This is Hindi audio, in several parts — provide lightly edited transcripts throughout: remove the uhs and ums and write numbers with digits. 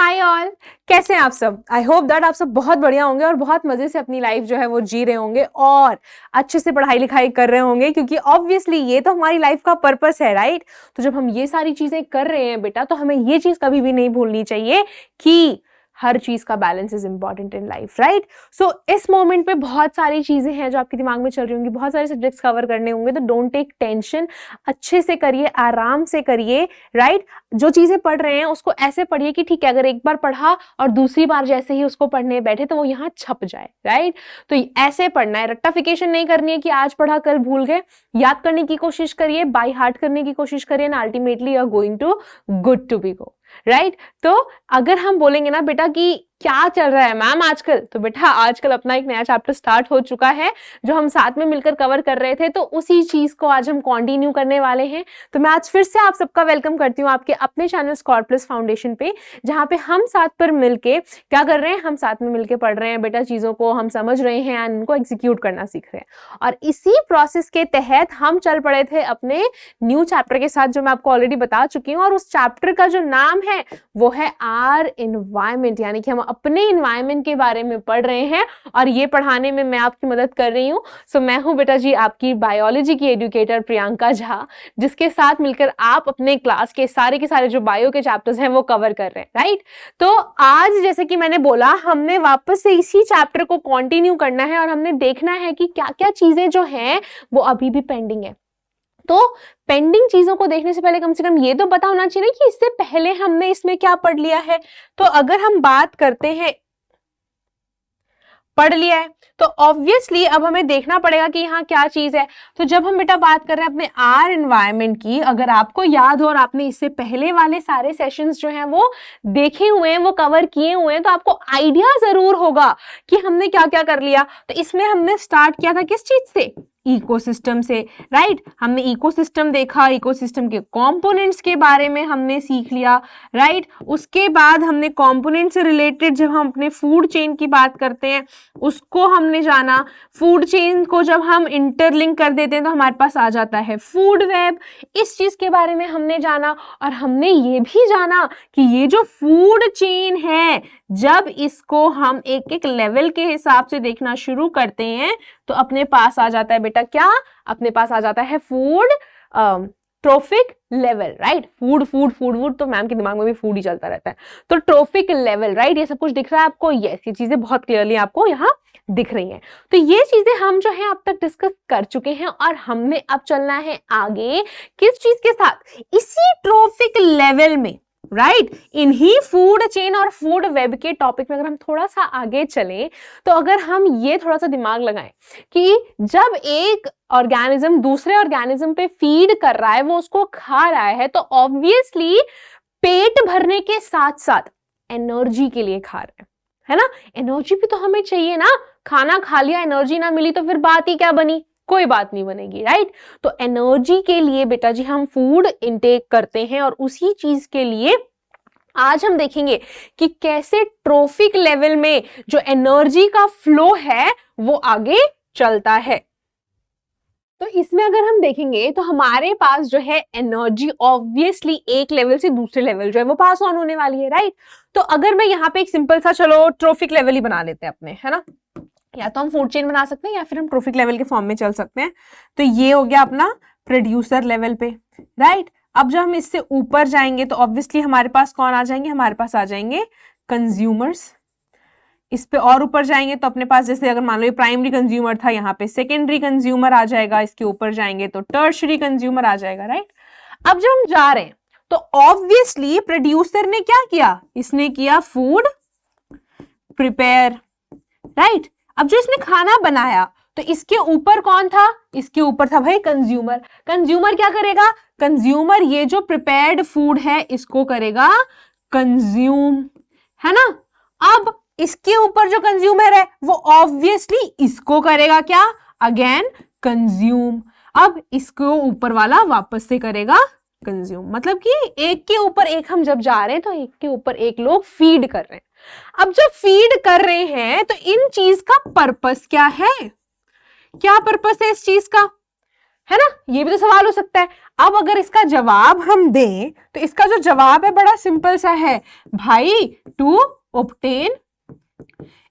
हाय ऑल, कैसे हैं आप सब। आई होप दैट आप सब बहुत बढ़िया होंगे और बहुत मजे से अपनी लाइफ जो है वो जी रहे होंगे और अच्छे से पढ़ाई लिखाई कर रहे होंगे, क्योंकि ऑब्वियसली ये तो हमारी लाइफ का पर्पस है, राइट। तो जब हम ये सारी चीजें कर रहे हैं बेटा, तो हमें ये चीज कभी भी नहीं भूलनी चाहिए कि हर चीज का balance is important in life, right. So इस मोमेंट पे बहुत सारी चीजें हैं जो आपके दिमाग में चल रही होंगी, बहुत सारे सब्जेक्ट्स कवर करने होंगे, तो डोंट टेक टेंशन, अच्छे से करिए, आराम से करिए, राइट। जो चीजें पढ़ रहे हैं उसको ऐसे पढ़िए कि ठीक है, अगर एक बार पढ़ा और दूसरी बार जैसे ही उसको पढ़ने बैठे तो वो यहाँ छप जाए, राइट। तो ऐसे पढ़ना है, रट्टाफिकेशन नहीं करनी है कि आज पढ़ा कल भूल गए। याद करने की कोशिश करिए, बाय हार्ट करने की कोशिश करिए, ना ultimately you are going to good to be go, right. तो अगर हम बोलेंगे ना बेटा कि क्या चल रहा है मैम आजकल, तो बेटा आजकल अपना एक नया चैप्टर स्टार्ट हो चुका है जो हम साथ में मिलकर कवर कर रहे थे, तो उसी चीज को आज हम कंटिन्यू करने वाले हैं। तो मैं आज फिर से आप सबका वेलकम करती हूँ आपके अपने चैनल स्कॉर प्लस फाउंडेशन पे, जहाँ पे हम साथ पर मिलके क्या कर रहे हैं, हम साथ में मिलके पढ़ रहे हैं बेटा, चीजों को हम समझ रहे हैं एंड उनको एग्जीक्यूट करना सीख रहे हैं। और इसी प्रोसेस के तहत हम चल पड़े थे अपने न्यू चैप्टर के साथ, जो मैं आपको ऑलरेडी बता चुकी हूँ। और उस चैप्टर का जो नाम है वो है आर एनवायरमेंट, यानी कि हम अपने एनवायरमेंट के बारे में पढ़ रहे हैं और ये पढ़ाने में मैं आपकी मदद कर रही हूँ। सो मैं हूँ बेटा जी आपकी बायोलॉजी की एजुकेटर प्रियंका झा, जिसके साथ मिलकर आप अपने क्लास के सारे जो बायो के चैप्टर्स हैं वो कवर कर रहे हैं, राइट। तो आज जैसे कि मैंने बोला, हमने वापस से इसी चैप्टर को कंटिन्यू करना है और हमने देखना है कि क्या क्या चीजें जो हैं वो अभी भी पेंडिंग है। तो पेंडिंग चीजों को देखने से पहले कम से कम ये तो पता होना चाहिए कि इससे पहले हमने इसमें क्या पढ़ लिया है। तो अगर हम बात करते हैं, पढ़ लिया है, तो ऑब्वियसली अब हमें देखना पड़ेगा कि यहाँ क्या चीज है। तो जब हम बेटा बात कर रहे हैं अपने आर एनवायरमेंट की, अगर आपको याद हो और आपने इससे पहले वाले सारे सेशंस जो हैं वो देखे हुए हैं, वो कवर किए हुए हैं, तो आपको आइडिया जरूर होगा कि हमने क्या क्या कर लिया। तो इसमें हमने स्टार्ट किया था किस चीज से, इकोसिस्टम से, राइट। हमने इकोसिस्टम देखा, इकोसिस्टम के कंपोनेंट्स के बारे में हमने सीख लिया, राइट। उसके बाद हमने कंपोनेंट से रिलेटेड जब हम अपने फूड चेन की बात करते हैं उसको हमने जाना। फूड चेन को जब हम इंटरलिंक कर देते हैं तो हमारे पास आ जाता है फूड वेब, इस चीज के बारे में हमने जाना। और हमने ये भी जाना कि ये जो फूड चेन है, जब इसको हम एक एक लेवल के हिसाब से देखना शुरू करते हैं तो अपने पास आ जाता है बेटा क्या, अपने पास आ जाता है food trophic level, right. Food तो मैम के दिमाग में भी फूड ही चलता रहता है। तो ट्रोफिक लेवल, राइट, ये सब कुछ दिख रहा है आपको, यस, ये चीजें बहुत क्लियरली आपको यहाँ दिख रही हैं। तो ये चीजें हम जो है अब तक डिस्कस कर चुके हैं और हमने अब चलना है आगे किस चीज के साथ, इसी ट्रोफिक लेवल में, राइट। इन्हीं फूड चेन और फूड वेब के टॉपिक में अगर हम थोड़ा सा आगे चलें, तो अगर हम ये थोड़ा सा दिमाग लगाएं कि जब एक ऑर्गेनिज्म दूसरे ऑर्गेनिज्म पे फीड कर रहा है, वो उसको खा रहा है, तो ऑब्वियसली पेट भरने के साथ साथ एनर्जी के लिए खा रहा है ना। एनर्जी भी तो हमें चाहिए ना, खाना खा लिया एनर्जी ना मिली तो फिर बात ही क्या बनी, कोई बात नहीं बनेगी, राइट। तो एनर्जी के लिए बेटा जी हम फूड इनटेक करते हैं और उसी चीज के लिए आज हम देखेंगे कि कैसे ट्रोफिक लेवल में जो एनर्जी का फ्लो है वो आगे चलता है। तो इसमें अगर हम देखेंगे तो हमारे पास जो है एनर्जी ऑब्वियसली एक लेवल से दूसरे लेवल जो है वो पास ऑन होने वाली है, राइट। तो अगर मैं यहाँ पे एक सिंपल सा, चलो ट्रोफिक लेवल ही बना लेते हैं अपने, है ना, या तो हम फूड चेन बना सकते हैं या फिर हम ट्रोफिक लेवल के फॉर्म में चल सकते हैं। तो ये हो गया अपना प्रोड्यूसर लेवल पे, राइट। अब जब हम इससे ऊपर जाएंगे तो ऑब्वियसली हमारे पास कौन आ जाएंगे, हमारे पास आ जाएंगे कंज्यूमर्स। इस पे और ऊपर जाएंगे तो अपने पास, जैसे अगर मान लो ये प्राइमरी कंज्यूमर था, यहाँ पे सेकेंडरी कंज्यूमर आ जाएगा, इसके ऊपर जाएंगे तो टर्शरी कंज्यूमर आ जाएगा, राइट। अब जब हम जा रहे हैं तो ऑब्वियसली प्रोड्यूसर ने क्या किया, इसने किया फूड प्रिपेयर, राइट। अब जो इसने खाना बनाया तो इसके ऊपर कौन था, इसके ऊपर था भाई कंज्यूमर। कंज्यूमर क्या करेगा, कंज्यूमर ये जो प्रिपेयर्ड फूड है इसको करेगा कंज्यूम, है ना। अब इसके ऊपर जो कंज्यूमर है वो ऑब्वियसली इसको करेगा क्या, अगेन कंज्यूम। अब इसको ऊपर वाला वापस से करेगा कंज्यूम, मतलब कि एक के ऊपर एक हम जब जा रहे हैं तो एक के ऊपर एक लोग फीड कर रहे हैं। अब जब फीड कर रहे हैं तो इन चीज का पर्पस क्या है, क्या पर्पस है इस चीज का, है ना, ये भी तो सवाल हो सकता है। अब अगर इसका जवाब हम दें तो इसका जो जवाब है बड़ा सिंपल सा है भाई, टू ऑब्टेन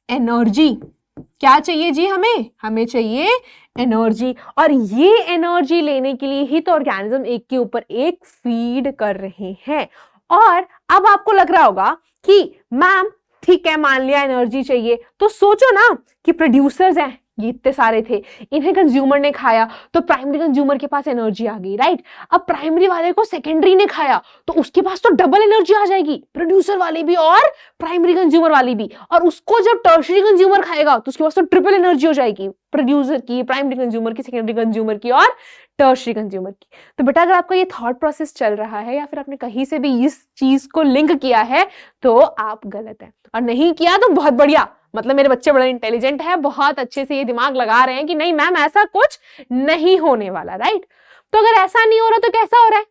एनर्जी। क्या चाहिए जी, हमें चाहिए एनर्जी, और ये एनर्जी लेने के लिए ही तो ऑर्गेनिज्म एक के ऊपर एक फीड कर रहे हैं। और अब आपको लग रहा होगा कि मैम ठीक है, मान लिया एनर्जी चाहिए, तो सोचो ना कि प्रोड्यूसर्स हैं, ये इतने सारे थे, इन्हें कंज्यूमर ने खाया तो प्राइमरी कंज्यूमर के पास एनर्जी आ गई, राइट। अब प्राइमरी वाले को सेकेंडरी ने खाया तो उसके पास तो डबल एनर्जी आ जाएगी, प्रोड्यूसर वाले भी और प्राइमरी कंज्यूमर वाली भी। और उसको जब टर्शरी कंज्यूमर खाएगा तो उसके पास तो ट्रिपल एनर्जी हो जाएगी, प्रोड्यूसर की, प्राइमरी कंज्यूमर की, सेकेंडरी कंज्यूमर की और टर्शरी कंज्यूमर की। तो बेटा अगर आपका ये थॉट प्रोसेस चल रहा है या फिर आपने कहीं से भी इस चीज को लिंक किया है तो आप गलत है, और नहीं किया तो बहुत बढ़िया, मतलब मेरे बच्चे बड़े इंटेलिजेंट है, बहुत अच्छे से ये दिमाग लगा रहे हैं कि नहीं मैम ऐसा कुछ नहीं होने वाला, राइट। तो अगर ऐसा नहीं हो रहा तो कैसा हो रहा है,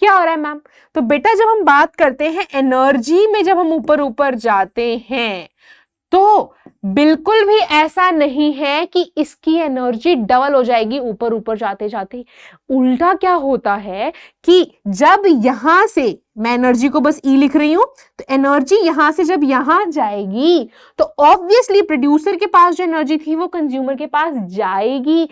क्या हो रहा है मैम? तो बेटा जब हम बात करते हैं एनर्जी में, जब हम ऊपर ऊपर जाते हैं तो बिल्कुल भी ऐसा नहीं है कि इसकी एनर्जी डबल हो जाएगी ऊपर ऊपर जाते जाते। उल्टा क्या होता है कि जब यहां से मैं एनर्जी को बस ई लिख रही हूं, तो एनर्जी यहां से जब यहां जाएगी तो ऑब्वियसली प्रोड्यूसर के पास जो एनर्जी थी वो कंज्यूमर के पास जाएगी,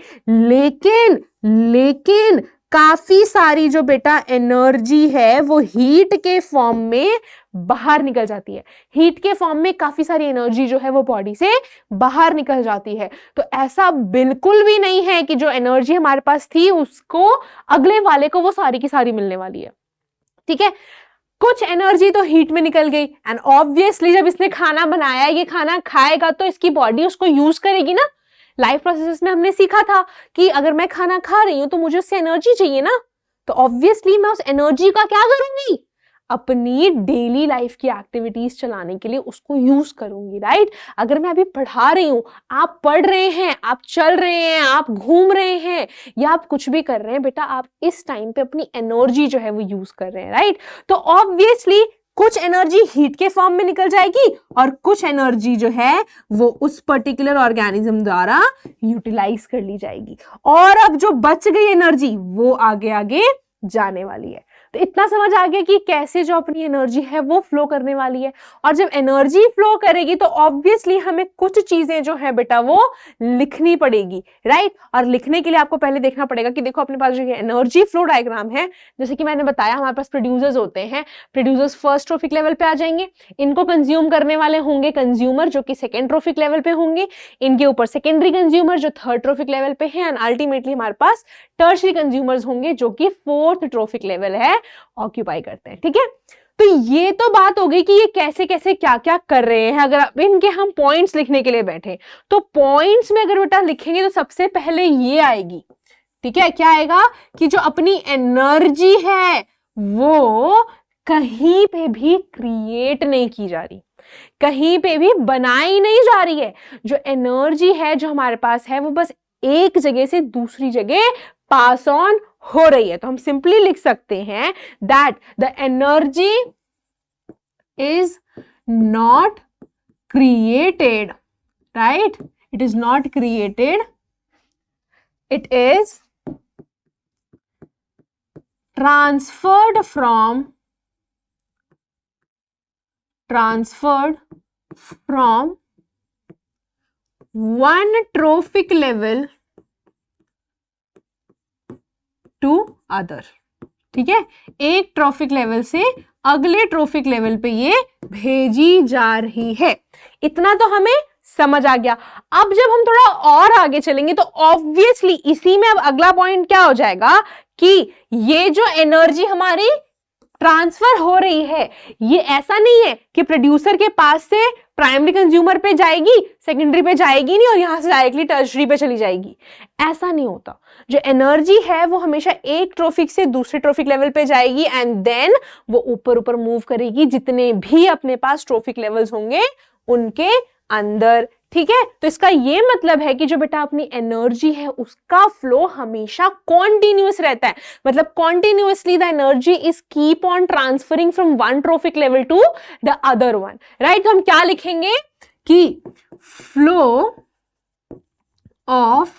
लेकिन काफी सारी जो बेटा एनर्जी है वो हीट के फॉर्म में बाहर निकल जाती है। हीट के फॉर्म में काफी सारी एनर्जी जो है वो बॉडी से बाहर निकल जाती है। तो ऐसा बिल्कुल भी नहीं है कि जो एनर्जी हमारे पास थी उसको अगले वाले को वो सारी की सारी मिलने वाली है, ठीक है। कुछ एनर्जी तो हीट में निकल गई, एंड ऑब्वियसली जब इसने खाना बनाया, ये खाना खाएगा तो इसकी बॉडी उसको यूज करेगी ना। लाइफ प्रोसेसेस में हमने सीखा था कि अगर मैं खाना खा रही हूं तो मुझे उससे एनर्जी चाहिए ना, तो ऑब्वियसली मैं उस एनर्जी का क्या करूंगी, अपनी डेली लाइफ की एक्टिविटीज चलाने के लिए उसको यूज करूंगी, राइट। अगर मैं अभी पढ़ा रही हूं, आप पढ़ रहे हैं, आप चल रहे हैं, आप घूम रहे हैं या आप कुछ भी कर रहे हैं, बेटा आप इस टाइम पे अपनी एनर्जी जो है वो यूज कर रहे हैं, राइट। तो ऑब्वियसली कुछ एनर्जी हीट के फॉर्म में निकल जाएगी और कुछ एनर्जी जो है वो उस पर्टिकुलर ऑर्गेनिज्म द्वारा यूटिलाइज कर ली जाएगी, और अब जो बच गई एनर्जी वो आगे आगे जाने वाली है। तो इतना समझ आ गया कि कैसे जो अपनी एनर्जी है वो फ्लो करने वाली है। और जब एनर्जी फ्लो करेगी तो ऑब्वियसली हमें कुछ चीजें जो है बेटा वो लिखनी पड़ेगी, राइट। और लिखने के लिए आपको पहले देखना पड़ेगा कि देखो अपने पास जो एनर्जी फ्लो डायग्राम है, जैसे कि मैंने बताया हमारे पास प्रोड्यूसर्स होते हैं, प्रोड्यूसर्स फर्स्ट ट्रोफिक लेवल पे आ जाएंगे, इनको कंज्यूम करने वाले होंगे कंज्यूमर जो कि सेकेंड ट्रोफिक लेवल पे होंगे, इनके ऊपर सेकेंडरी कंज्यूमर जो थर्ड ट्रोफिक लेवल पे है, एंड अल्टीमेटली हमारे पास टर्शरी कंज्यूमर्स होंगे जो कि फोर्थ ट्रोफिक लेवल है ऑक्यूपाई करते हैं, ठीक है। तो ये तो बात हो गई कि ये कैसे कैसे क्या क्या कर रहे हैं। अगर इनके हम पॉइंट्स लिखने के लिए बैठे तो पॉइंट्स में अगर बेटा लिखेंगे तो सबसे पहले ये आएगी, ठीक है। क्या आएगा कि जो अपनी एनर्जी है वो कहीं पे भी क्रिएट नहीं की जा रही, कहीं पे भी बनाई नहीं जा रही है। जो एनर्जी है जो हमारे पास है वो बस एक जगह से दूसरी जगह पास ऑन हो रही है। तो हम सिंपली लिख सकते हैं that the energy is not created, right, it is not created, it is transferred from one trophic level to other, ठीक है। एक ट्रॉफिक लेवल से अगले ट्रॉफिक लेवल पे ये भेजी जा रही है। इतना तो हमें समझ आ गया। अब जब हम थोड़ा और आगे चलेंगे तो ऑब्वियसली इसी में अब अगला पॉइंट क्या हो जाएगा कि ये जो एनर्जी हमारी ट्रांसफर हो रही है, ये ऐसा नहीं है कि प्रोड्यूसर के पास से प्राइमरी कंज्यूमर पे जाएगी, सेकेंडरी पे जाएगी नहीं और यहां से डायरेक्टली टर्शरी पे चली जाएगी, ऐसा नहीं होता। जो एनर्जी है वो हमेशा एक ट्रॉफिक से दूसरे ट्रॉफिक लेवल पे जाएगी एंड देन वो ऊपर ऊपर मूव करेगी जितने भी अपने पास ट्रॉफिक लेवल्स होंगे उनके अंदर, ठीक है। तो इसका ये मतलब है कि जो बेटा अपनी एनर्जी है उसका फ्लो हमेशा कॉन्टिन्यूअस रहता है, मतलब continuously the energy is keep on transferring from one trophic level to the other one, right. तो हम क्या लिखेंगे कि flow of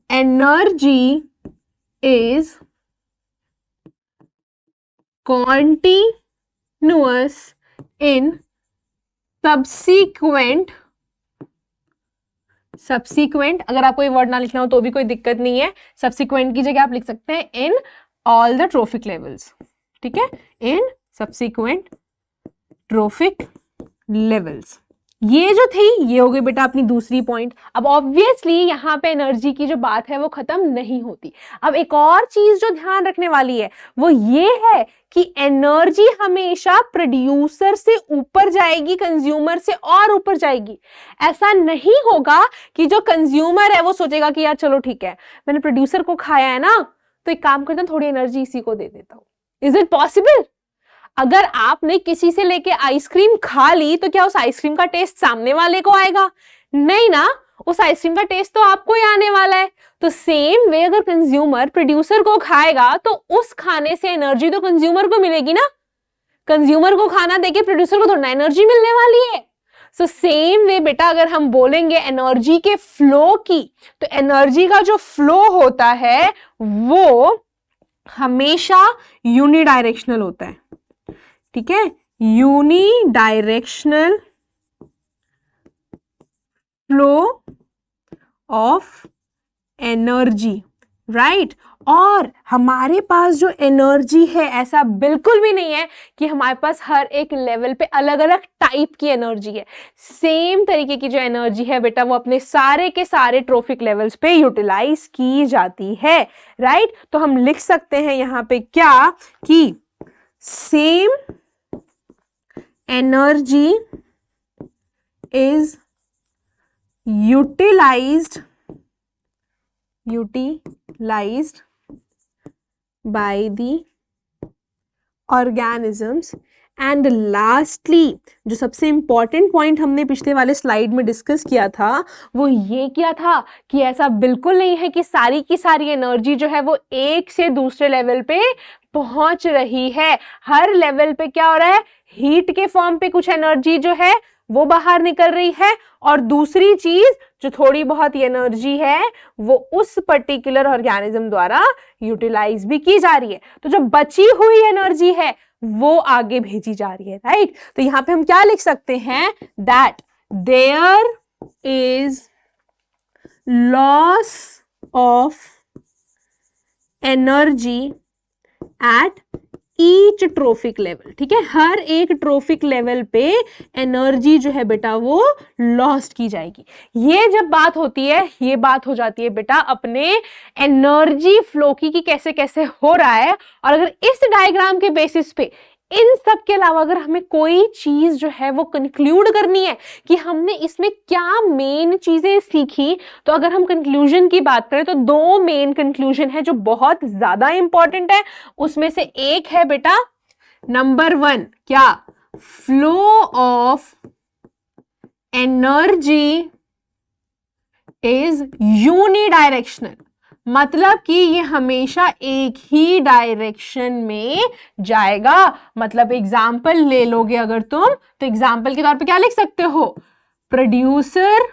energy is continuous in subsequent अगर आपको ये वर्ड ना लिखना हो तो भी कोई दिक्कत नहीं है, subsequent की जगह आप लिख सकते हैं in all the trophic levels, ठीक है, in subsequent trophic levels। ये जो थी ये हो गई बेटा अपनी दूसरी पॉइंट। अब ऑब्वियसली यहाँ पे एनर्जी की जो बात है वो खत्म नहीं होती। अब एक और चीज जो ध्यान रखने वाली है वो ये है कि एनर्जी हमेशा प्रोड्यूसर से ऊपर जाएगी, कंज्यूमर से और ऊपर जाएगी। ऐसा नहीं होगा कि जो कंज्यूमर है वो सोचेगा कि यार चलो ठीक है मैंने प्रोड्यूसर को खाया है ना तो एक काम करता हूं थोड़ी एनर्जी इसी को दे देता हूं। Is it possible? अगर आपने किसी से लेके आइसक्रीम खा ली तो क्या उस आइसक्रीम का टेस्ट सामने वाले को आएगा? नहीं ना, उस आइसक्रीम का टेस्ट तो आपको ही आने वाला है। तो सेम वे अगर कंज्यूमर प्रोड्यूसर को खाएगा तो उस खाने से एनर्जी तो कंज्यूमर को मिलेगी ना। कंज्यूमर को खाना देके प्रोड्यूसर को थोड़ा एनर्जी मिलने वाली है। सो सेम वे बेटा अगर हम बोलेंगे एनर्जी के फ्लो की, तो एनर्जी का जो फ्लो होता है वो हमेशा यूनिडायरेक्शनल होता है, ठीक है, unidirectional flow of energy, right. और हमारे पास जो एनर्जी है ऐसा बिल्कुल भी नहीं है कि हमारे पास हर एक लेवल पे अलग अलग टाइप की एनर्जी है। सेम तरीके की जो एनर्जी है बेटा वो अपने सारे के सारे ट्रोफिक लेवल्स पे यूटिलाइज की जाती है, राइट। तो हम लिख सकते हैं यहां पे क्या कि same energy is utilized by the organisms। And lastly जो सबसे इंपॉर्टेंट पॉइंट हमने पिछले वाले स्लाइड में डिस्कस किया था वो ये किया था कि ऐसा बिल्कुल नहीं है कि सारी की सारी एनर्जी जो है वो एक से दूसरे लेवल पे पहुंच रही है। हर लेवल पे क्या हो रहा है, हीट के फॉर्म पे कुछ एनर्जी जो है वो बाहर निकल रही है और दूसरी चीज जो थोड़ी बहुत एनर्जी है वो उस पर्टिकुलर ऑर्गेनिज्म द्वारा यूटिलाइज भी की जा रही है। तो जो बची हुई एनर्जी है वो आगे भेजी जा रही है, राइट। तो यहां पे हम क्या लिख सकते हैं, that there is loss of energy at each trophic level, ठीक है। हर एक ट्रोफिक लेवल पे एनर्जी जो है बेटा वो लॉस्ट की जाएगी। ये जब बात होती है ये बात हो जाती है बेटा अपने एनर्जी फ्लो की कैसे कैसे हो रहा है। और अगर इस डायग्राम के बेसिस पे इन सब के अलावा अगर हमें कोई चीज जो है वो कंक्लूड करनी है कि हमने इसमें क्या मेन चीजें सीखी, तो अगर हम कंक्लूजन की बात करें तो दो मेन कंक्लूजन है जो बहुत ज्यादा इंपॉर्टेंट है। उसमें से एक है बेटा नंबर 1, क्या, flow of energy is unidirectional, मतलब कि ये हमेशा एक ही डायरेक्शन में जाएगा। मतलब एग्जाम्पल ले लोगे अगर तुम तो एग्जाम्पल के तौर पे क्या लिख सकते हो, producer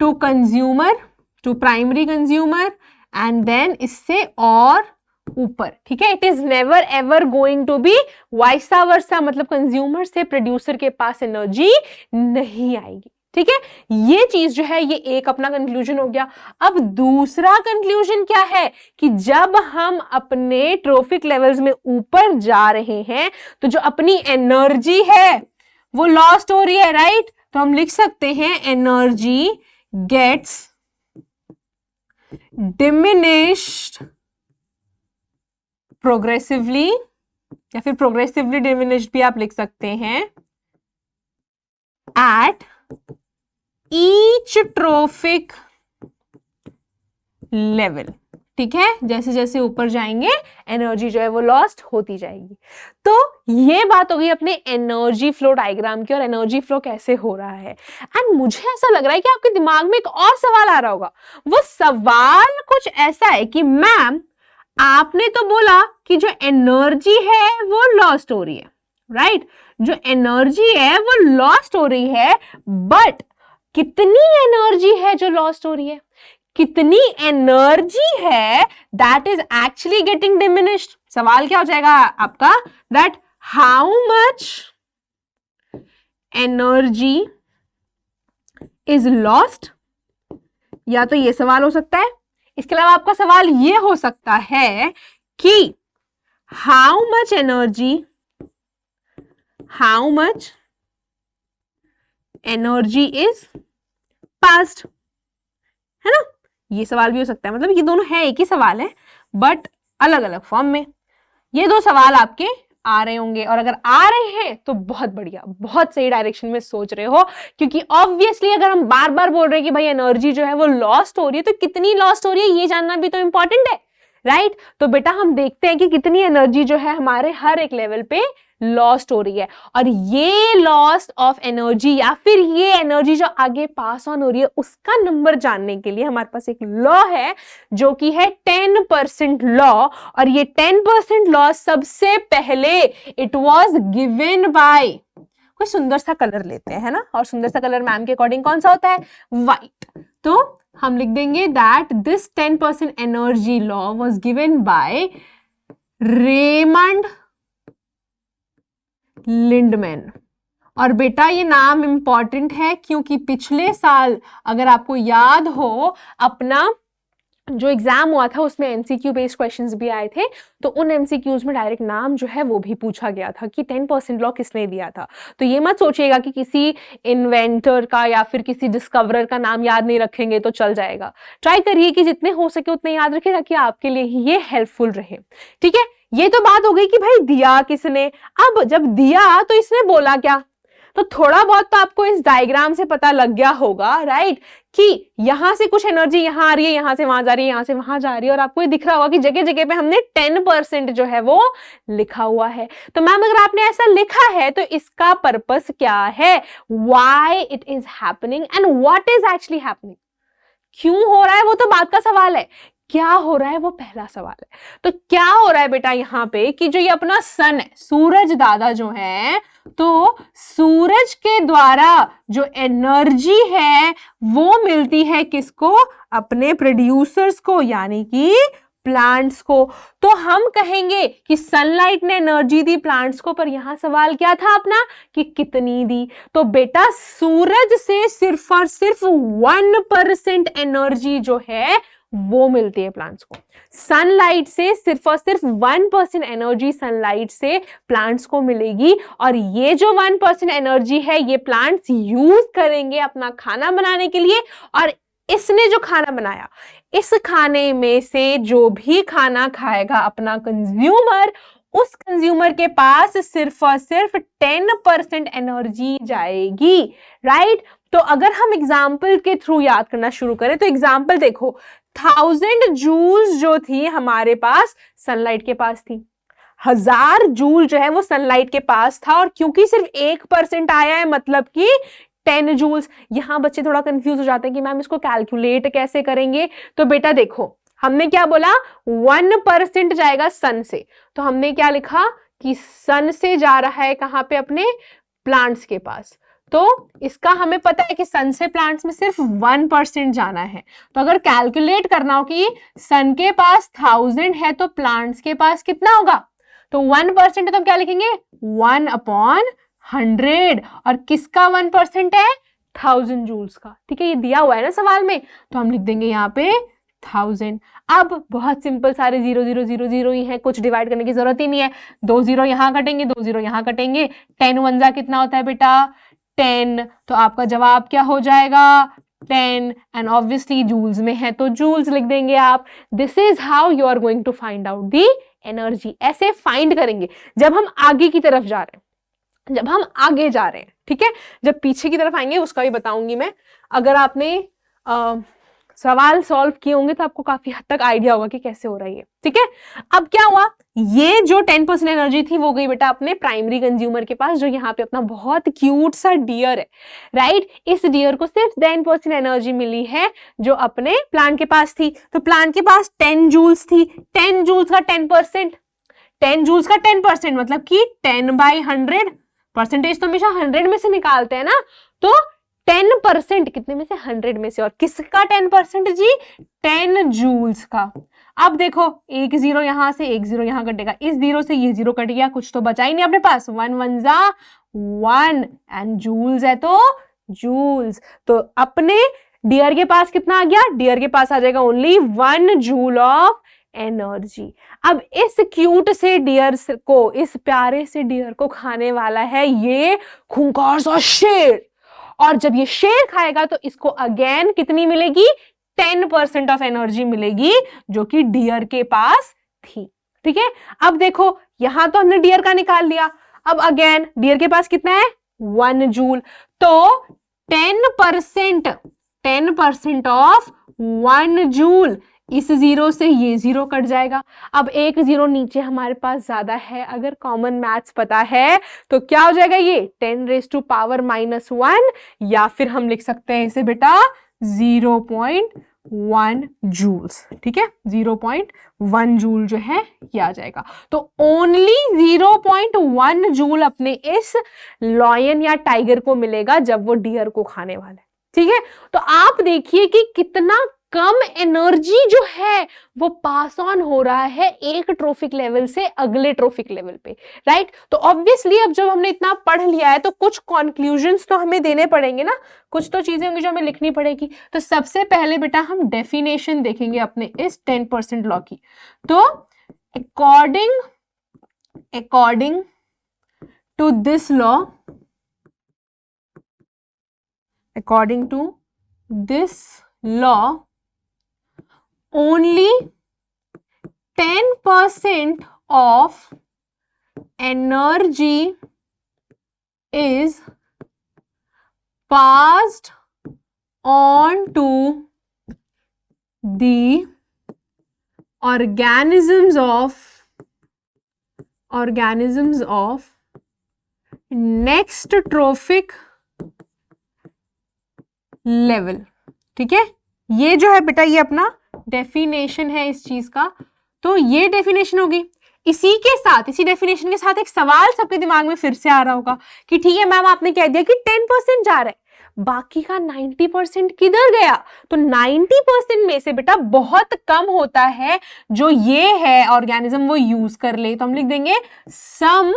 to consumer to primary consumer and then इससे और ऊपर, ठीक है। It is never ever going to be vice versa, मतलब कंज्यूमर से प्रोड्यूसर के पास एनर्जी नहीं आएगी, ठीक है। ये चीज जो है ये एक अपना कंक्लूजन हो गया। अब दूसरा कंक्लूजन क्या है कि जब हम अपने ट्रोफिक लेवल्स में ऊपर जा रहे हैं तो जो अपनी एनर्जी है वो लॉस्ट हो रही है, राइट। तो हम लिख सकते हैं एनर्जी गेट्स डिमिनिश्ड प्रोग्रेसिवली, या फिर प्रोग्रेसिवली डिमिनिश्ड भी आप लिख सकते हैं, एट ईच ट्रोफिक लेवल, ठीक है। जैसे जैसे ऊपर जाएंगे एनर्जी जो है वो लॉस्ट होती जाएगी। तो ये बात हो गई अपने एनर्जी फ्लो डायग्राम की और एनर्जी फ्लो कैसे हो रहा है। एंड मुझे ऐसा लग रहा है कि आपके दिमाग में एक और सवाल आ रहा होगा। वो सवाल कुछ ऐसा है कि मैम आपने तो बोला कि जो एनर्जी है वो लॉस्ट हो रही है, राइट। जो एनर्जी है वो लॉस्ट हो रही है, बट कितनी एनर्जी है जो लॉस्ट हो रही है, कितनी एनर्जी है that is actually getting diminished. सवाल क्या हो जाएगा आपका, that how much energy is lost, या तो ये सवाल हो सकता है। इसके अलावा आपका सवाल ये हो सकता है कि how much energy is past, है ना, ये सवाल भी हो सकता है। मतलब ये दोनों है, एक ही सवाल है बट अलग अलग फॉर्म में। ये दो सवाल आपके आ रहे होंगे, और अगर आ रहे हैं तो बहुत बढ़िया, बहुत सही डायरेक्शन में सोच रहे हो, क्योंकि ऑब्वियसली अगर हम बार बार बोल रहे हैं कि भाई एनर्जी जो है वो लॉस्ट हो रही है, तो कितनी लॉस्ट हो रही है ये जानना भी तो इंपॉर्टेंट है, राइट। तो बेटा हम देखते हैं कि कितनी एनर्जी जो है हमारे हर एक लेवल पे लॉस्ट हो रही है, और ये लॉस ऑफ एनर्जी या फिर ये एनर्जी जो आगे पास ऑन हो रही है उसका नंबर जानने के लिए हमारे पास एक लॉ है जो कि है 10% लॉ। और ये 10% लॉ सबसे पहले इट वाज गिवन बाय, कोई सुंदर सा कलर लेते हैं ना, और सुंदर सा कलर मैम के अकॉर्डिंग कौन सा होता है, व्हाइट। तो हम लिख देंगे that this 10% energy law was given by Raymond Lindeman. और बेटा ये नाम इंपॉर्टेंट है क्योंकि पिछले साल अगर आपको याद हो अपना जो एग्जाम हुआ था उसमें एमसीक्यू बेस्ड क्वेश्चंस भी आए थे, तो उन एमसीक्यूज में डायरेक्ट नाम जो है वो भी पूछा गया था कि 10% लॉ किसने दिया था। तो ये मत सोचिएगा कि किसी इन्वेंटर का या फिर किसी डिस्कवरर का नाम याद नहीं रखेंगे तो चल जाएगा। ट्राई करिए कि जितने हो सके उतने याद रखें ताकि आपके लिए ही ये हेल्पफुल रहे, ठीक है। ये तो बात हो गई कि भाई दिया किसने। अब जब दिया तो इसने बोला क्या, तो थोड़ा बहुत तो आपको इस डायग्राम से पता लग गया होगा, राइट, कि यहां से कुछ एनर्जी यहां आ रही है, यहां से वहां जा रही है, यहां से वहां जा रही है, और आपको ये दिख रहा होगा कि जगह जगह पे हमने 10% जो है वो लिखा हुआ है। तो मैम अगर आपने ऐसा लिखा है तो इसका पर्पस क्या है, why it is happening and what is actually happening, क्यों हो रहा है वो तो बात का सवाल है, क्या हो रहा है वो पहला सवाल है। तो क्या हो रहा है बेटा यहाँ पे कि जो ये अपना सन है, सूरज दादा जो है, तो सूरज के द्वारा जो एनर्जी है वो मिलती है किसको, अपने प्रोड्यूसर्स को, यानी कि प्लांट्स को। तो हम कहेंगे कि सनलाइट ने एनर्जी दी प्लांट्स को, पर यहां सवाल क्या था अपना कि कितनी दी। तो बेटा सूरज से सिर्फ और सिर्फ 1% एनर्जी जो है वो मिलती है प्लांट्स को। सनलाइट से सिर्फ और सिर्फ 1% एनर्जी सनलाइट से प्लांट्स को मिलेगी, और ये जो 1% एनर्जी है ये प्लांट्स यूज करेंगे अपना खाना बनाने के लिए। और इसने जो खाना बनाया, इस खाने में से जो भी खाना खाएगा अपना कंज्यूमर, उस कंज्यूमर के पास सिर्फ और सिर्फ 10% एनर्जी जाएगी, राइट। तो अगर हम एग्जाम्पल के थ्रू याद करना शुरू करें तो एग्जाम्पल देखो, 1000 जूल्स जो थी हमारे पास सनलाइट के पास थी, 1000 जूल जो है वो सनलाइट के पास था, और क्योंकि सिर्फ 1% आया है मतलब कि 10 जूल्स। यहां बच्चे थोड़ा कंफ्यूज हो जाते हैं कि मैम इसको कैलकुलेट कैसे करेंगे। तो बेटा देखो हमने क्या बोला, 1% जाएगा सन से, तो हमने क्या लिखा कि सन से जा रहा है कहां पे, अपने प्लांट्स के पास। तो इसका हमें पता है कि सन से प्लांट्स में सिर्फ 1% जाना है। तो अगर कैलकुलेट करना हो कि सन के पास 1000 है तो प्लांट्स के पास कितना होगा, तो 1% है तो हम क्या लिखेंगे 1/100, और किसका 1% है, 1000 जूल्स का, ठीक है। ये दिया हुआ है ना सवाल में, तो हम लिख देंगे यहाँ पे 1000। अब बहुत सिंपल, सारे 0 0 0 0 ही है, कुछ डिवाइड करने की जरूरत ही नहीं है। 2 0 यहां कटेंगे, 2 0 यहां कटेंगे, 10 1 कितना होता है बेटा 10। तो आपका जवाब क्या हो जाएगा 10, एंड ऑब्वियसली जूल्स में है तो जूल्स लिख देंगे आप। This is how you are going to find out the energy. ऐसे फाइंड करेंगे जब हम आगे की तरफ जा रहे हैं, जब हम आगे जा रहे हैं, ठीक है। जब पीछे की तरफ आएंगे उसका भी बताऊंगी मैं। अगर आपने सवाल सॉल्व किए होंगे तो आपको काफी हद तक आइडिया होगा कि कैसे हो रहा है ये, ठीक है। अब क्या हुआ, ये जो 10% एनर्जी थी वो गई बेटा अपने प्राइमरी कंज्यूमर के पास, जो यहाँ पे अपना बहुत क्यूट सा डियर है, राइट। इस डियर को सिर्फ 10% एनर्जी मिली है जो अपने प्लांट के पास थी। तो प्लांट के पास 10 जूल्स थी, 10 जूल्स का 10%, 10 जूल्स का 10% मतलब कि 10/100, परसेंटेज तो हमेशा 100 में से निकालते हैं ना, तो 10% कितने में से, 100 में से, और किसका 10% जी, 10 जूल्स का। अब देखो एक जीरो यहां से, एक जीरो यहां कटेगा, इस जीरो से ये जीरो कट गया, कुछ तो बचा ही नहीं अपने पास, 1 1 जा 1, एंड जूल्स है तो जूल्स, तो अपने डियर के पास कितना आ गया, डियर के पास आ जाएगा ओनली 1 जूल ऑफ एनर्जी। अब इस क्यूट से डियर को, इस प्यारे से डियर को खाने वाला है ये खूंखार सा शेर, और जब ये शेर खाएगा तो इसको अगेन कितनी मिलेगी, 10% ऑफ एनर्जी मिलेगी जो कि डियर के पास थी। ठीक है, अब देखो यहां तो हमने डियर का निकाल लिया, अब अगेन डियर के पास कितना है, 1 जूल, तो 10% ऑफ 1 जूल, इस जीरो से ये जीरो कट जाएगा। अब एक जीरो नीचे हमारे पास ज्यादा है, अगर कॉमन मैथ्स पता है तो क्या हो जाएगा ये 10⁻⁻1, या फिर हम लिख सकते हैं इसे बेटा 0.1 जूल्स। ठीक है, 0.1 जूल जो है ये आ जाएगा। तो ओनली 0.1 जूल अपने इस लॉयन या टाइगर को मिलेगा जब वो डियर को खाने वाला है। ठीक है, तो आप देखिए कि कितना कम एनर्जी जो है वो पास ऑन हो रहा है एक ट्रोफिक लेवल से अगले ट्रोफिक लेवल पे, राइट। तो ऑब्वियसली अब जब हमने इतना पढ़ लिया है तो कुछ कंक्लूजन्स तो हमें देने पड़ेंगे ना, कुछ तो चीजें होंगी जो हमें लिखनी पड़ेगी। तो सबसे पहले बेटा हम डेफिनेशन देखेंगे अपने इस 10% लॉ की। तो according to this law, according to this law, only 10% of energy is passed on to the organisms of next trophic level. ठीक है, ये जो है बेटा ये अपना डेफिनेशन है इस चीज का। तो ये डेफिनेशन होगी, इसी डेफिनेशन के साथ एक सवाल सबके दिमाग में फिर से आ रहा होगा कि ठीक है मैम आपने कह दिया कि 10% जा रहा है, बाकी का 90% किधर गया। तो 90% में से बेटा बहुत कम होता है जो ये है ऑर्गेनिज्म वो यूज कर ले, तो हम लिख देंगे some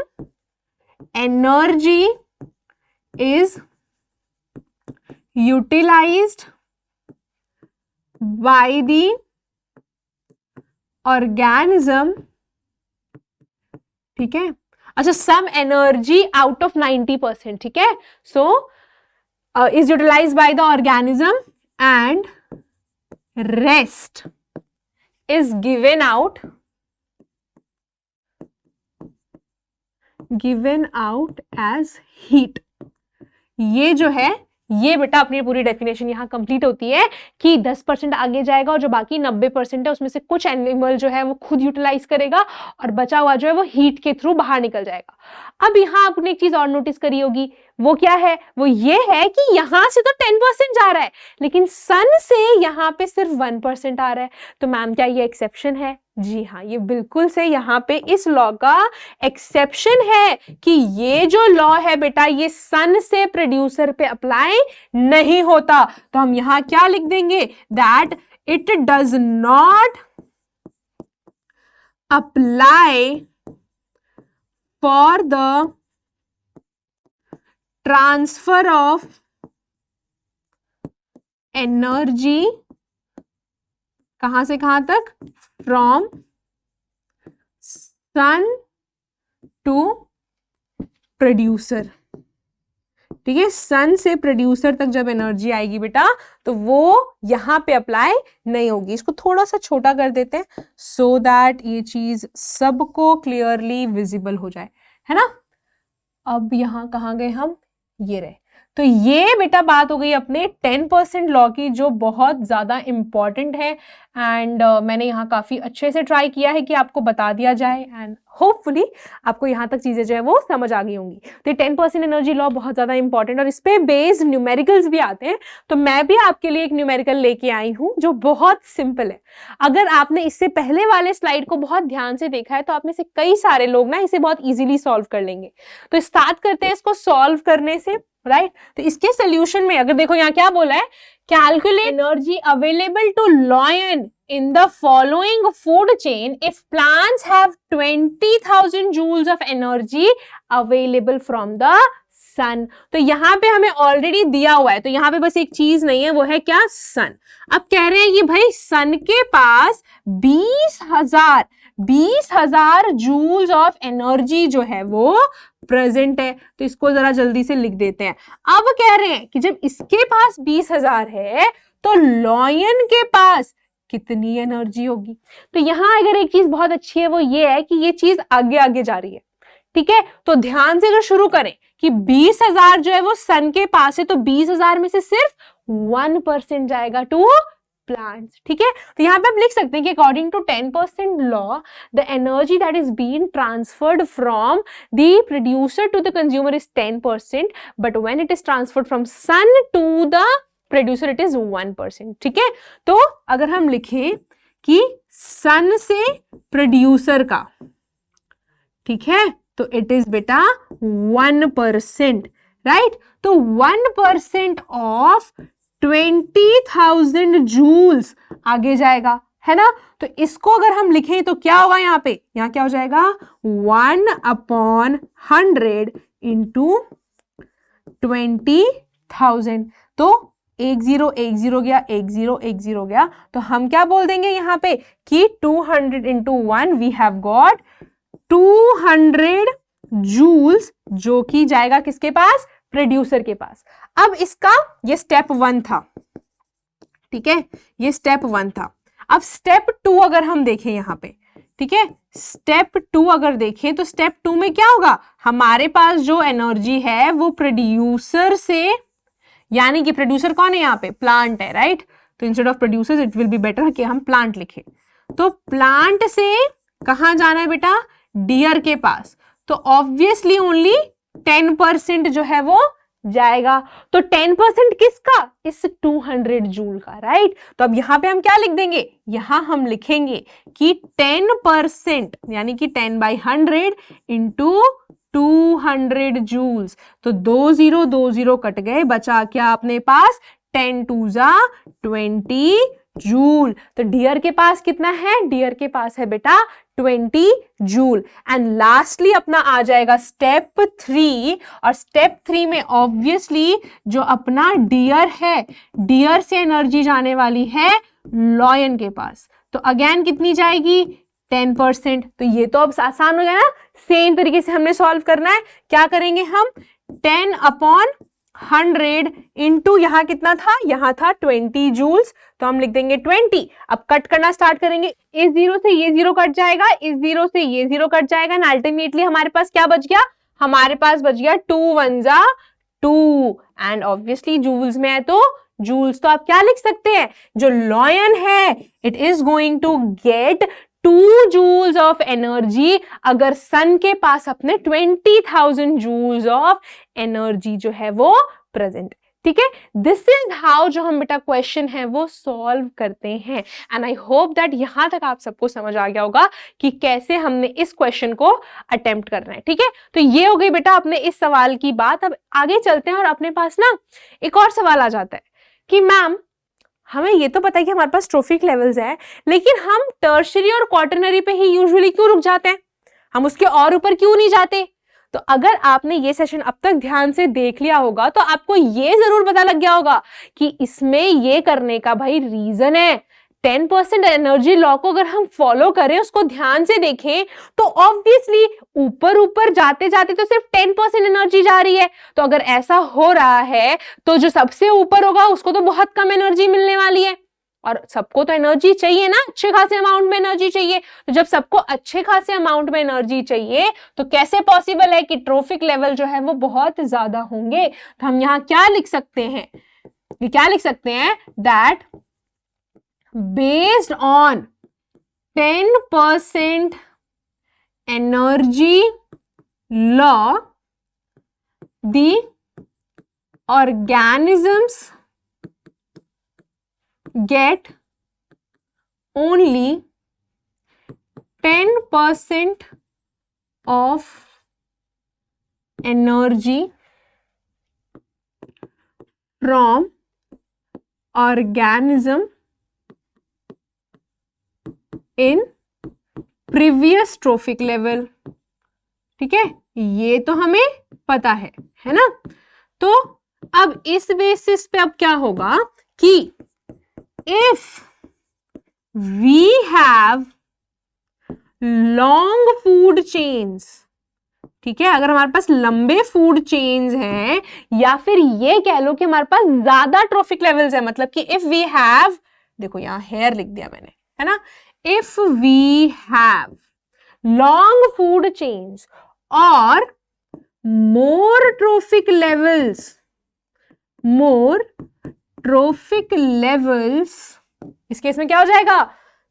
energy is utilized by the organism। ठीक है, अच्छा सम एनर्जी आउट ऑफ 90%। ठीक है, so is utilized by the organism and rest is given out as heat. ये जो है ये बेटा अपनी पूरी डेफिनेशन यहां कंप्लीट होती है कि 10% आगे जाएगा और जो बाकी 90% है उसमें से कुछ एनिमल जो है वो खुद यूटिलाइज करेगा और बचा हुआ जो है वो हीट के थ्रू बाहर निकल जाएगा। अब यहां आपने एक चीज और नोटिस करी होगी, वो क्या है, वो ये है कि यहां से तो 10% जा रहा है लेकिन सन से यहां पे सिर्फ 1% आ रहा है। तो मैम क्या ये एक्सेप्शन है? जी हाँ, ये बिल्कुल से यहाँ पे इस लॉ का एक्सेप्शन है कि ये जो लॉ है बेटा ये सन से प्रोड्यूसर पे अप्लाई नहीं होता। तो हम यहां क्या लिख देंगे, that it does not apply for the transfer of energy, कहां से कहां तक, फ्रॉम सन टू प्रोड्यूसर। ठीक है, सन से प्रोड्यूसर तक जब एनर्जी आएगी बेटा तो वो यहां पे अप्लाई नहीं होगी। इसको थोड़ा सा छोटा कर देते हैं सो दैट ये चीज सबको क्लियरली विजिबल हो जाए, है ना। अब यहां कहां गए हम, ये रहे। तो ये बेटा बात हो गई अपने 10% लॉ की जो बहुत ज़्यादा इम्पॉर्टेंट है एंड मैंने यहाँ काफ़ी अच्छे से ट्राई किया है कि आपको बता दिया जाए एंड होपफुली आपको यहाँ तक चीज़ें जो है वो समझ आ गई होंगी। तो 10% एनर्जी लॉ बहुत ज़्यादा इंपॉर्टेंट और इस पे बेस्ड न्यूमेरिकल्स भी आते हैं। तो मैं भी आपके लिए एक न्यूमेरिकल लेके आई हूँ जो बहुत सिंपल है। अगर आपने इससे पहले वाले स्लाइड को बहुत ध्यान से देखा है तो आप में से कई सारे लोग ना इसे बहुत ईजिली सॉल्व कर लेंगे। तो स्टार्ट करते हैं इसको सॉल्व करने से। राइट। तो इसके सोल्यूशन में अगर देखो यहाँ क्या बोला है, calculate energy available to lion in the following food chain if plants have 20,000 joules of energy available from the sun। तो यहाँ पे हमें ऑलरेडी दिया हुआ है, तो यहाँ पे बस एक चीज नहीं है, वो है क्या, सन। अब कह रहे हैं कि भाई सन के पास 20,000 जूल्स ऑफ एनर्जी जो है वो प्रेजेंट है। तो इसको जरा जल्दी से लिख देते हैं। अब कह रहे हैं कि जब इसके पास 20,000 है तो लॉयन के पास कितनी एनर्जी होगी। तो यहां अगर एक चीज बहुत अच्छी है वो ये है कि ये चीज आगे आगे जा रही है, ठीक है। तो ध्यान से अगर शुरू करें कि 20,000 जो है वो सन के पास है, तो 20,000 में से सिर्फ 1% जाएगा टू प्लांट्स, ठीक है। तो यहां पे आप लिख सकते हैं कि according to 10% law the energy that is being transferred from the producer to the consumer is 10%, but when it is transferred from sun to the producer it is 1%, ठीक है। तो अगर हम लिखें कि सन से प्रोड्यूसर का, ठीक है, तो इट इज बेटा 1%, राइट। तो 1% ऑफ 20,000 जूल्स आगे जाएगा, है ना। तो इसको अगर हम लिखें तो क्या होगा, यहाँ पे यहाँ क्या हो जाएगा, 1/100 इंटू 20,000। तो 10 10 गया, 10 गया, तो हम क्या बोल देंगे यहाँ पे कि 200 into 1 we have got 200 joules, जो कि जाएगा किसके पास, प्रोड्यूसर के पास। अब इसका ये स्टेप 1 था, ठीक है, ये स्टेप 1 था। अब स्टेप 2 अगर हम देखें यहाँ पे, ठीक है, स्टेप 2 अगर देखें तो स्टेप 2 में क्या होगा, हमारे पास जो एनर्जी है वो प्रोड्यूसर से, यानी कि प्रोड्यूसर कौन है यहाँ पे, प्लांट है, राइट। तो instead of producers it will be better कि हम प्लांट लिखें। तो प्लांट से कहां जाना है बेटा, डियर के पास। तो ऑब्वियसली ओनली 10% जो है वो जाएगा। तो 10% किसका, इस 200 जूल का, राइट। तो अब यहां पे हम क्या लिख देंगे, यहां हम लिखेंगे कि 10% यानी कि 10/100 इंटू 200 जूल्स। तो 2 0 कट गए, बचा क्या अपने पास, 10 2 20 जूल। तो डियर के पास कितना है, डियर के पास है बेटा 20 जूल। एंड लास्टली अपना आ जाएगा स्टेप 3, और स्टेप 3 में ऑब्वियसली जो अपना डियर है, डियर से एनर्जी जाने वाली है लॉयन के पास। तो अगेन कितनी जाएगी, 10%। तो ये तो अब आसान हो गया ना, सेम तरीके से हमने सॉल्व करना है। क्या करेंगे हम, 10/100 इंटू यहां कितना था, यहां था 20 जूल्स, तो हम लिख देंगे 20। अब कट करना स्टार्ट करेंगे, इस 0 से ये 0 कट जाएगा, इस 0 से ये 0 कट जाएगा, एंड अल्टीमेटली हमारे पास क्या बच गया, हमारे पास बच गया 2 1 2। एंड ऑब्वियसली जूल्स में है तो जूल्स तो आप क्या लिख सकते हैं, जो लॉयन है it is going to get 2 joules of energy अगर सन के पास अपने 20,000 जूल्स ऑफ एनर्जी जो है वो प्रेजेंट, ठीक है। दिस इज हाउ जो हम बेटा क्वेश्चन है वो सॉल्व करते हैं। एंड आई होप दैट यहां तक आप सबको समझ आ गया होगा कि कैसे हमने इस क्वेश्चन को अटेम्प्ट करना है, ठीक है। तो ये हो गई बेटा अपने इस सवाल की बात। अब आगे चलते हैं और अपने पास ना एक और सवाल आ जाता है कि मैम हमें ये तो पता है कि हमारे पास ट्रोफिक लेवल्स है, लेकिन हम टर्शियरी और क्वार्टरनरी पे ही यूजुअली क्यों रुक जाते हैं, हम उसके और ऊपर क्यों नहीं जाते। तो अगर आपने ये सेशन अब तक ध्यान से देख लिया होगा तो आपको ये जरूर पता लग गया होगा कि इसमें ये करने का भाई रीजन है। 10% एनर्जी लॉ को अगर हम फॉलो करें, उसको ध्यान से देखें, तो ऑब्वियसली ऊपर ऊपर जाते जाते तो सिर्फ 10% एनर्जी जा रही है। तो अगर ऐसा हो रहा है तो जो सबसे ऊपर होगा उसको तो बहुत कम एनर्जी मिलने वाली है, और सबको तो एनर्जी चाहिए ना, अच्छे खासे अमाउंट में एनर्जी चाहिए। तो जब सबको अच्छे खासे अमाउंट में एनर्जी चाहिए तो कैसे पॉसिबल है कि ट्रोफिक लेवल जो है वो बहुत ज्यादा होंगे। तो हम यहां क्या लिख सकते हैं, ये क्या लिख सकते हैं, that based on 10% energy law, the organisms get only 10% of energy from organism in previous trophic level. ठीक है, ये तो हमें पता है ना। तो अब इस बेसिस पे अब क्या होगा कि if we have long food chains, ठीक है, अगर हमारे पास लंबे फूड चेन्स हैं, या फिर ये कह लो कि हमारे पास ज्यादा ट्रोफिक लेवल्स है, मतलब कि इफ वी हैव, देखो यहां हेयर लिख दिया मैंने, है ना, if we have long food chains और मोर ट्रोफिक लेवल्स, इस केस में क्या हो जाएगा,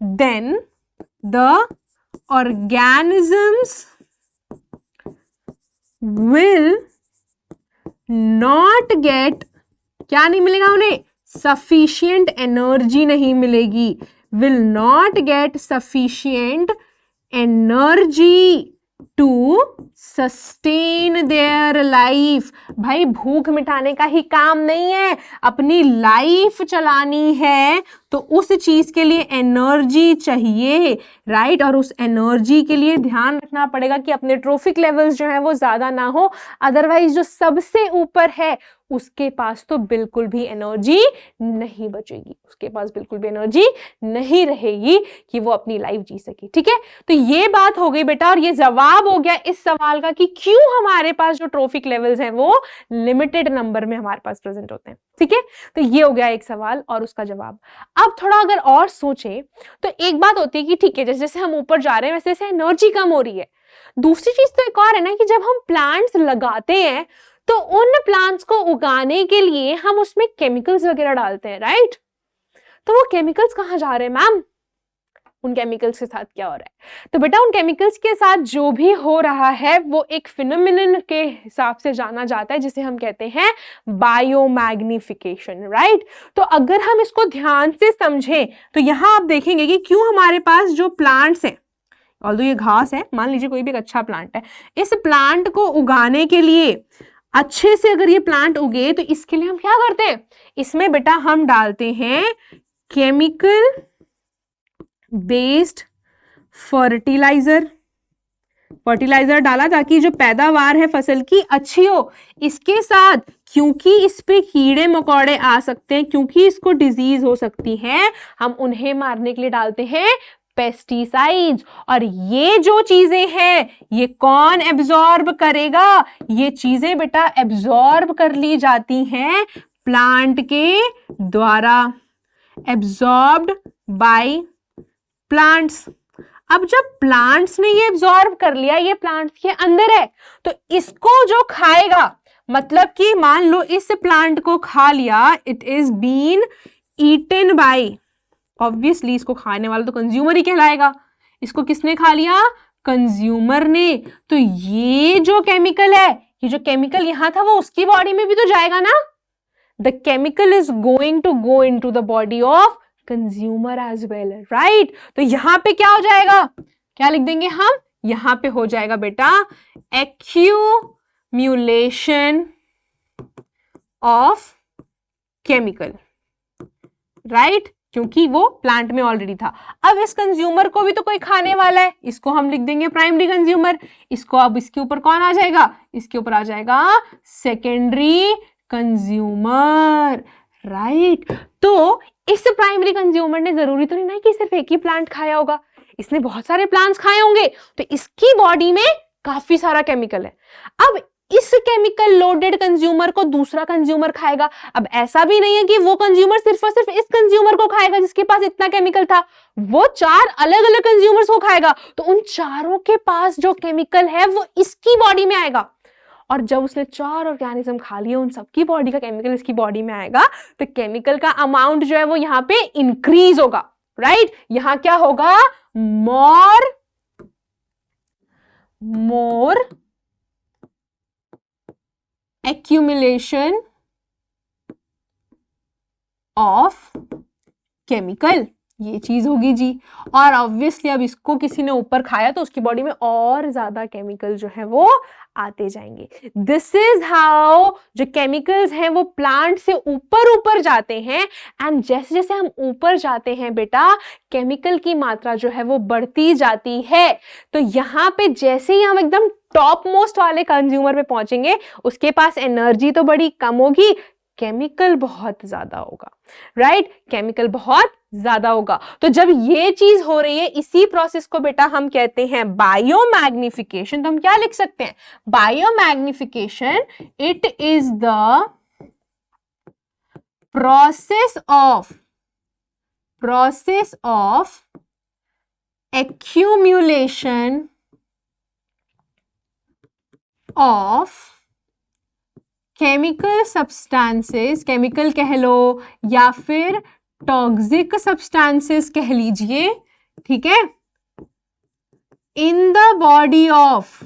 then the organisms will not get, क्या नहीं मिलेगा उन्हें, sufficient energy नहीं मिलेगी, will not get sufficient energy to sustain their life। भाई भूख मिटाने का ही काम नहीं है, अपनी लाइफ चलानी है, तो उस चीज के लिए एनर्जी चाहिए, राइट। और उस एनर्जी के लिए ध्यान रखना पड़ेगा कि अपने ट्रोफिक लेवल्स जो है वो ज्यादा ना हो, अदरवाइज जो सबसे ऊपर है उसके पास तो बिल्कुल भी एनर्जी नहीं बचेगी, उसके पास बिल्कुल भी एनर्जी नहीं रहेगी कि वो अपनी लाइफ जी सके। ठीक है, तो ये बात हो गई बेटा, और ये जवाब हो गया इस सवाल का कि क्यों हमारे पास जो ट्रोफिक लेवल्स हैं वो लिमिटेड नंबर में हमारे पास प्रेजेंट होते हैं। ठीक है, तो ये हो गया एक सवाल और उसका जवाब। अब थोड़ा अगर और सोचें तो एक बात होती है कि ठीक है, जैसे जैसे हम ऊपर जा रहे हैं वैसे वैसे एनर्जी कम हो रही है। दूसरी चीज तो एक और है ना कि जब हम प्लांट्स लगाते हैं तो उन प्लांट्स को उगाने के लिए हम उसमें केमिकल्स वगैरह डालते हैं, राइट। तो वो केमिकल्स कहाँ जा रहे हैं मैम, उन केमिकल्स के साथ क्या हो रहा है, तो बेटा उन केमिकल्स के साथ जो भी हो रहा है वो एक फिनोमिनन के हिसाब से जाना जाता है जिसे हम कहते हैं बायोमैग्निफिकेशन, राइट। तो अगर हम इसको ध्यान से समझें तो यहां आप देखेंगे कि क्यों हमारे पास जो प्लांट्स हैं, ऑल्दो ये घास है, मान लीजिए कोई भी एक अच्छा प्लांट है, इस प्लांट को उगाने के लिए अच्छे से अगर ये प्लांट उगे तो इसके लिए हम क्या करते हैं, इसमें बेटा हम डालते हैं केमिकल बेस्ड फर्टिलाइजर डाला ताकि जो पैदावार है फसल की अच्छी हो। इसके साथ क्योंकि इस पे कीड़े मकोड़े आ सकते हैं, क्योंकि इसको डिजीज हो सकती है, हम उन्हें मारने के लिए डालते हैं पेस्टिसाइड्स। और ये जो चीजें हैं ये कौन एब्जॉर्ब करेगा, ये चीजें बेटा एब्जॉर्ब कर ली जाती हैं प्लांट के द्वारा, एब्जॉर्ब्ड बाय प्लांट्स। अब जब प्लांट्स ने ये एब्जॉर्ब कर लिया, ये प्लांट्स के अंदर है, तो इसको जो खाएगा, मतलब कि मान लो इस प्लांट को खा लिया, it is been eaten by, obviously इसको खाने वाला तो कंज्यूमर ही कहलाएगा, इसको किसने खा लिया, कंज्यूमर ने। तो ये जो केमिकल है, ये जो केमिकल यहां था वो उसकी बॉडी में भी तो जाएगा ना, the chemical is going to go into the body of consumer as well, right. तो यहां पे क्या हो जाएगा, क्या लिख देंगे हम, यहां पे हो जाएगा बेटा एक्यूम्यूलेशन ऑफ केमिकल, राइट, क्योंकि वो प्लांट में ऑलरेडी था। अब इस कंज्यूमर को भी तो कोई खाने वाला है, इसको हम लिख देंगे प्राइमरी कंज्यूमर, इसको अब इसके ऊपर कौन आ जाएगा, इसके ऊपर आ जाएगा सेकेंडरी कंज्यूमर, राइट। तो इस प्राइमरी कंज्यूमर ने जरूरी तो नहीं ना कि सिर्फ एक ही प्लांट खाया होगा, इसने बहुत सारे प्लांट्स खाए होंगे, तो इसकी बॉडी में काफी सारा केमिकल है। अब इस केमिकल लोडेड कंज्यूमर को दूसरा कंज्यूमर खाएगा। अब ऐसा भी नहीं है कि वो कंज्यूमर सिर्फ और सिर्फ इस कंज्यूमर को खाएगा जिसके पास इतना केमिकल था, वो 4 अलग अलग कंज्यूमर्स को खाएगा, तो उन चारों के पास जो केमिकल है वो इसकी बॉडी में आएगा। और जब उसने 4 ऑर्गेनिज्म खा लिए, उन सबकी बॉडी का केमिकल इसकी बॉडी में आएगा, तो केमिकल का अमाउंट जो है वो यहां पे इंक्रीज होगा, राइट। यहां क्या होगा, मोर accumulation of chemical, ये चीज होगी जी। और ऑब्वियसली अब इसको किसी ने ऊपर खाया तो उसकी बॉडी में और ज्यादा केमिकल जो है वो आते जाएंगे। दिस इज हाउ जो केमिकल्स हैं वो प्लांट से ऊपर ऊपर जाते हैं, एंड जैसे जैसे हम ऊपर जाते हैं बेटा केमिकल की मात्रा जो है वो बढ़ती जाती है। तो यहाँ पे जैसे ही हम एकदम टॉप मोस्ट वाले कंज्यूमर पे पहुंचेंगे उसके पास एनर्जी तो बड़ी कम होगी, केमिकल बहुत ज्यादा होगा, राइट? केमिकल बहुत ज्यादा होगा। तो जब ये चीज हो रही है इसी प्रोसेस को बेटा हम कहते हैं बायोमैग्निफिकेशन। तो हम क्या लिख सकते हैं? Biomagnification, it is the process of accumulation of chemical substances, chemical कह लो या फिर टॉक्सिक सब्सटेंसेस कह लीजिए, ठीक है, in the body of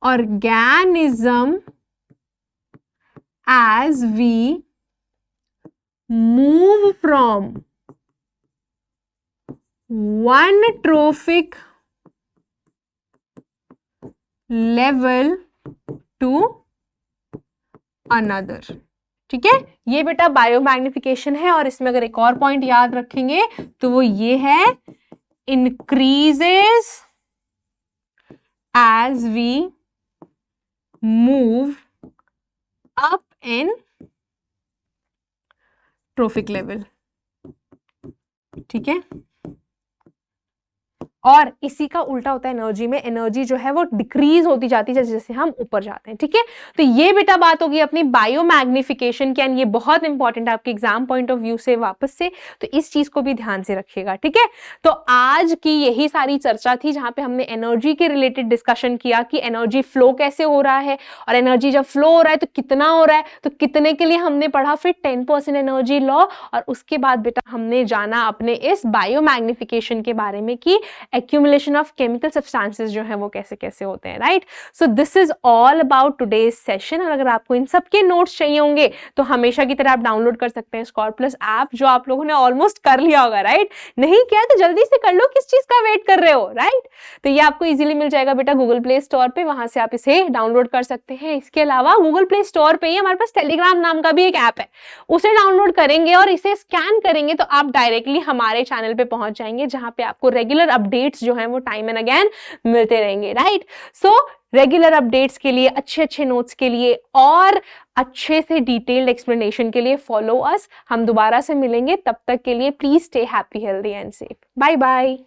organism as we move from one trophic level to another। ठीक है, ये बेटा बायोमैग्निफिकेशन है। और इसमें अगर एक और पॉइंट याद रखेंगे तो वो ये है, increases as we move up in trophic level। ठीक है, और इसी का उल्टा होता है एनर्जी में। एनर्जी जो है वो डिक्रीज होती जाती है जैसे जैसे हम ऊपर जाते हैं। ठीक है, तो ये बेटा बात होगी अपनी बायोमैग्निफिकेशन की, एंड ये बहुत इंपॉर्टेंट है आपके एग्जाम पॉइंट ऑफ व्यू से वापस से, तो इस चीज को भी ध्यान से रखिएगा। ठीक है, तो आज की यही सारी चर्चा थी जहां पे हमने एनर्जी के रिलेटेड डिस्कशन किया कि एनर्जी फ्लो कैसे हो रहा है, और एनर्जी जब फ्लो हो रहा है तो कितना हो रहा है, तो कितने के लिए हमने पढ़ा, फिर 10% एनर्जी लॉ, और उसके बाद बेटा हमने जाना अपने इस बायोमैग्निफिकेशन के बारे में कि accumulation of chemical substances जो है वो कैसे कैसे होते हैं, right? So this is all about today's session. और अगर आपको इन सब के नोट्स चाहिए होंगे तो हमेशा की तरह आप डाउनलोड कर सकते हैं स्कॉर प्लस ऐप, जो आप लोगों ने ऑलमोस्ट कर लिया होगा, राइट? नहीं किया तो जल्दी से कर लो, किस चीज का वेट कर रहे हो, राइट? तो ये आपको इजीली मिल जाएगा बेटा गूगल प्ले स्टोर पे, वहां से आप इसे डाउनलोड कर सकते हैं। इसके अलावा गूगल प्ले स्टोर पे ही हमारे पास टेलीग्राम नाम का भी एक ऐप है, उसे डाउनलोड करेंगे और इसे स्कैन करेंगे तो आप डायरेक्टली हमारे चैनल पे पहुंच जाएंगे, जहां पे आपको रेगुलर अपडेट्स जो हैं वो टाइम एंड अगेन मिलते रहेंगे, राइट? सो रेगुलर अपडेट्स के लिए, अच्छे अच्छे नोट्स के लिए और अच्छे से डिटेल्ड एक्सप्लेनेशन के लिए फॉलो अस। हम दोबारा से मिलेंगे, तब तक के लिए please stay happy, healthy and safe. Bye bye.